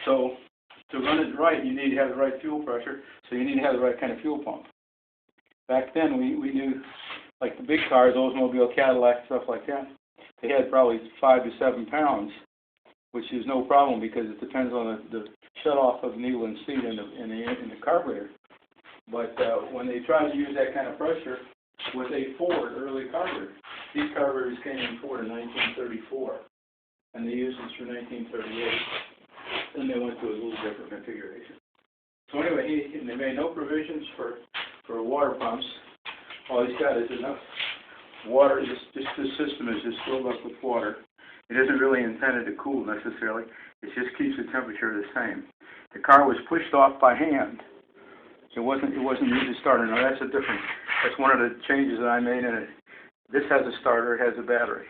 So to run it right, you need to have the right fuel pressure, so you need to have the right kind of fuel pump. Back then, we knew, like the big cars, Oldsmobile, Cadillac, stuff like that, they had probably 5 to 7 pounds, which is no problem because it depends on the shut-off of the needle and seat in the carburetor. But when they tried to use that kind of pressure with a Ford early carburetor, these carburetors came in Ford in 1934, and they used this for 1938. Then they went to a little different configuration. So anyway, they made no provisions for water pumps. All he's got is enough water. This system is just filled up with water. It isn't really intended to cool necessarily. It just keeps the temperature the same. The car was pushed off by hand. It wasn't used as a starter. Now that's one of the changes that I made in it. This has a starter, it has a battery,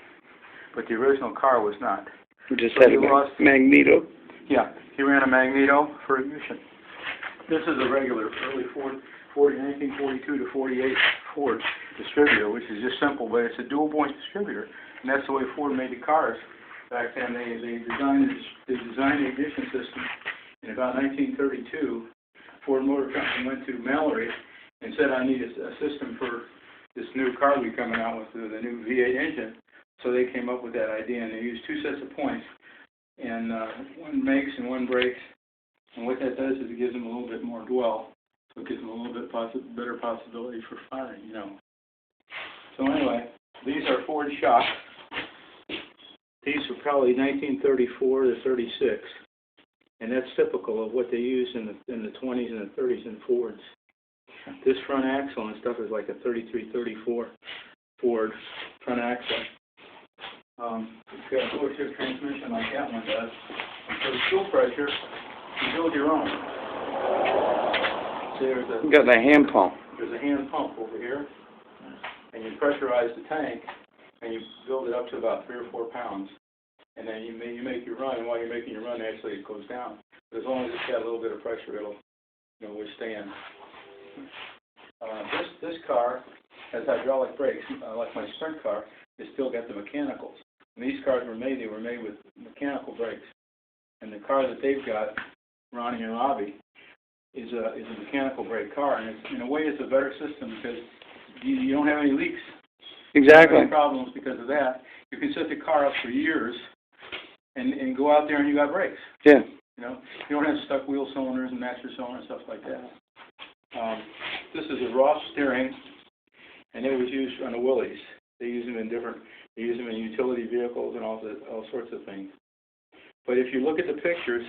but the original car was not. You just had a magneto. Yeah, he ran a magneto for ignition. This is a regular early Ford, 1942 to 48 Ford distributor, which is just simple, but it's a dual point distributor, and that's the way Ford made the cars back then. They designed the ignition system in about 1932. Ford Motor Company went to Mallory and said, I need a system for this new car we're coming out with, the new V8 engine. So they came up with that idea, and they used 2 sets of points, and one makes and one breaks. And what that does is it gives them a little bit more dwell, so it gives them a little bit better possibility for firing, you know. So anyway, these are Ford shocks. These were probably 1934 to 36. And that's typical of what they used in the 20s and the 30s in Fords. This front axle and stuff is like a 33, 34 Ford front axle. It's got a 4-shift transmission like that one does. And for the fuel pressure, you build your own. See, You got a hand pump. There's a hand pump over here, and you pressurize the tank, and you build it up to about 3 or 4 pounds. And then you make your run, and while you're making your run, actually it goes down. But as long as it's got a little bit of pressure, it'll withstand. This car has hydraulic brakes, like my Sprint car. It's still got the mechanicals. When these cars were made, they were made with mechanical brakes. And the car that they've got, Ronnie and Robbie, is a mechanical brake car, and in a way, it's a better system because you don't have any leaks. Exactly. You don't have any problems because of that. You can set the car up for years. And go out there and you got brakes. Yeah. You know, you don't have stuck wheel cylinders and master cylinder and stuff like that. This is a Ross steering, and it was used on the Willys. They use them in utility vehicles and all sorts of things. But if you look at the pictures,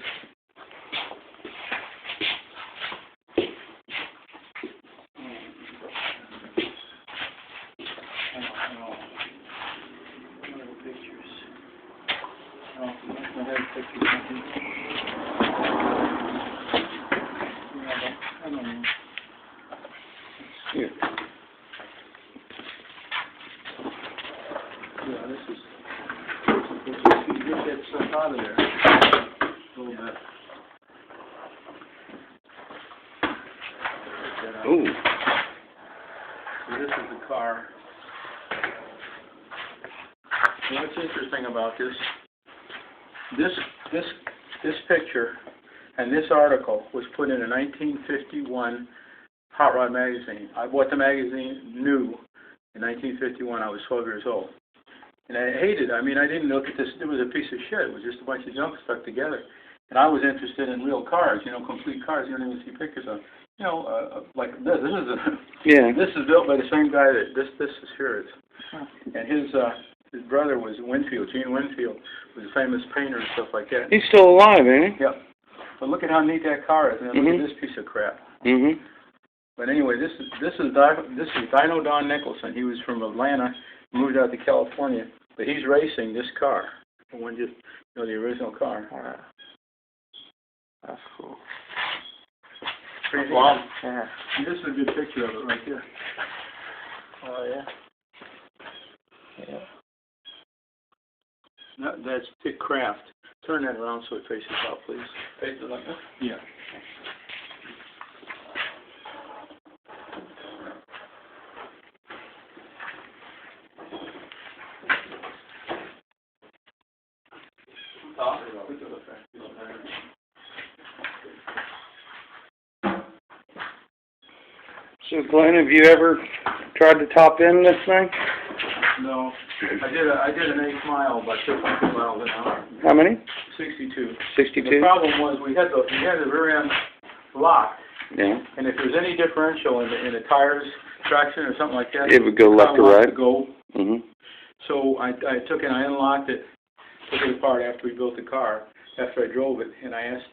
here. Yeah, this is. You get that stuff out of there a little bit. Ooh. So this is the car. And what's interesting about this picture and this article was put in a 1951 Hot Rod magazine. I bought the magazine new in 1951. I was 12 years old. And I hated it. I mean, I didn't look at this. It was a piece of shit. It was just a bunch of junk stuck together. And I was interested in real cars, complete cars. You don't even see pictures of, like this. This is built by the same guy that this is here. And his brother was Winfield. Gene Winfield was a famous painter and stuff like that. He's still alive, ain't he? Yep. But look at how neat that car is, and then look at this piece of crap. Mm-hmm. But anyway, this is Dino Don Nicholson. He was from Atlanta, moved out to California, but he's racing this car, the one the original car. Wow. That's cool. Pretty neat. Wow. Yeah. And this is a good picture of it right there. Oh yeah. Yeah. That's Dick Kraft. Turn that around so it faces out, please. Face it like that? Yeah. So Glenn, have you ever tried to top end this thing? No, I did an 8 mile by 52 miles an hour. How many? 62. 62? The problem was we had the rear end locked, Yeah. and if there's any differential in the tires traction or something like that, It would go left or right. Go. Mhm. So I took it, I unlocked it, took it apart after we built the car, after I drove it, and I asked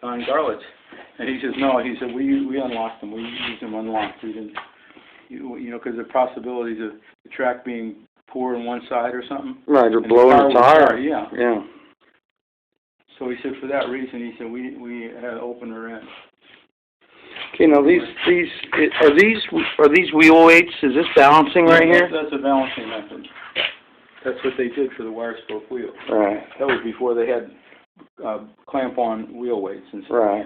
Don Garlitz, and he says no. He said we unlocked them. We used them unlocked. We didn't, you know, because the possibilities of the track being poor on one side or something. Right, or and blowing the tire. Yeah. Yeah. So he said for that reason, he said we had an open rear end. Okay, now are these wheel weights? Is this balancing right here? That's a balancing method. That's what they did for the wire spoke wheel. Right. That was before they had clamp-on wheel weights and stuff. Right.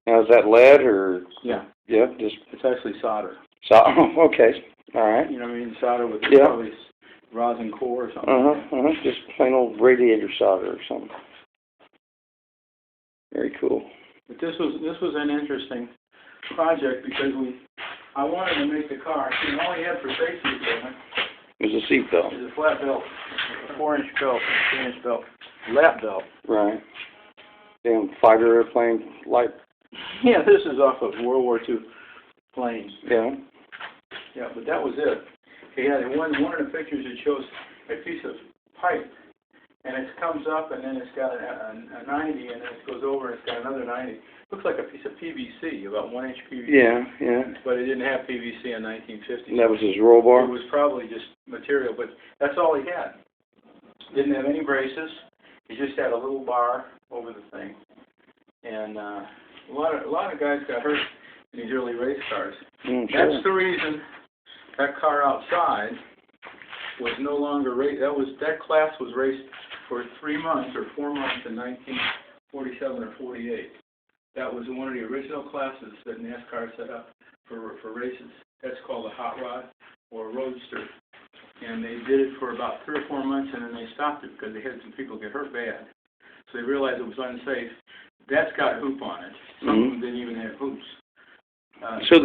Now is that lead or? Yeah. Yeah, just It's actually solder. okay. All right. You know what I mean? Solder with Yeah. probably rosin core or something. Just plain old radiator solder or something. Very cool. But this was an interesting project because I wanted to make the car. See, all we had for safety equipment There's a seat belt. is a flat belt, a 4-inch belt, a 3-inch belt, lap belt. Right. Damn fighter airplane light. Yeah, this is off of World War II planes. Yeah. Yeah, but that was it. He had one of the pictures. It shows a piece of pipe, and it comes up, and then it's got a 90, and then it goes over, and it's got another 90. Looks like a piece of PVC, about 1-inch PVC. Yeah, yeah. But it didn't have PVC in 1950. And that was his roll bar? It was probably just material, but that's all he had. Didn't have any braces. He just had a little bar over the thing. And a lot of guys got hurt in these early race cars. Sure. That's the reason that car outside was no longer raced. That class was raced for 3 months or 4 months in 1947 or 48. That was one of the original classes that NASCAR set up for races. That's called a hot rod or a roadster. And they did it for about 3 or 4 months, and then they stopped it because they had some people get hurt bad. So they realized it was unsafe. That's got a hoop on it. Some of them didn't even have hoops. So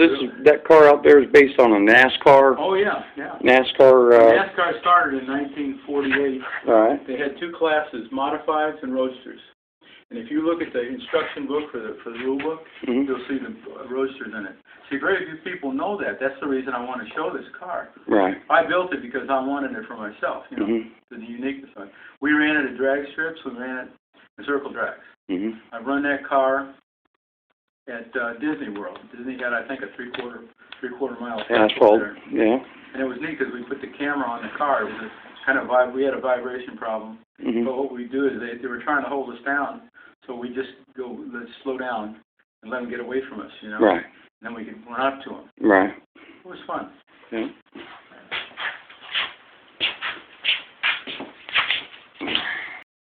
that car out there is based on a NASCAR? Oh, yeah, yeah. NASCAR? NASCAR started in 1948. Right. They had 2 classes, modifieds and roadsters. And if you look at the instruction book for the rule book, you'll see the roadsters in it. See, very few people know that. That's the reason I want to show this car. Right. I built it because I wanted it for myself, you know, the uniqueness of it. We ran it at drag strips. We ran it at circle tracks. I've run that car at Disney World. Disney had, I think, a three-quarter mile asphalt there. Yeah. And it was neat because we put the camera on the car. It was a kind of we had a vibration problem. But what we do is they were trying to hold us down, so we just go, let's slow down and let them get away from us, you know. Right. And then we could run up to them. Right. It was fun. Yeah.